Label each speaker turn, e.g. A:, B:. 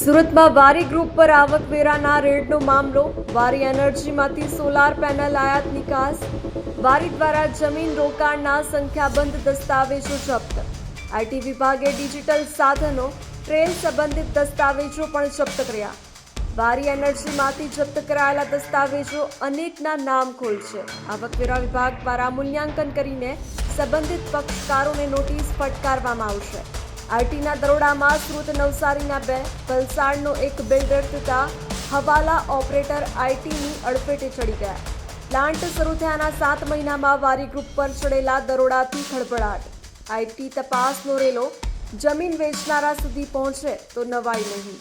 A: સુરતમાં વારી ગ્રુપ પર આવકવેરાના રેડનો મામલો. વારી એનર્જીમાંથી સોલાર પેનલ આયાત નિકાસ. વારી દ્વારા જમીન રોકાણના સંખ્યાબંધ દસ્તાવેજો જપ્ત. આઈટી વિભાગે ડિજિટલ સાધનો ટ્રેલ સંબંધિત દસ્તાવેજો પણ જપ્ત કર્યા. વારી એનર્જીમાંથી જપ્ત કરાયેલા દસ્તાવેજો અનેકના નામ ખોલ છે. આવકવેરા વિભાગ દ્વારા મૂલ્યાંકન કરીને સંબંધિત પક્ષકારોને નોટિસ ફટકારવામાં આવશે. આઈટીના દરોડામાં સુરત નવસારીના 2, વલસાડનો 1 બિલ્ડર તથા હવાલા ઓપરેટર આઈટીની અડફેટે ચડી ગયા. પ્લાન્ટ શરૂ થયાના 7 મહિનામાં વારી ગ્રુપ પર ચડેલા દરોડાથી ખળભળાટ. આઈટી તપાસનો રેલો જમીન વેચનારા સુધી પહોંચે તો નવાઈ નહીં.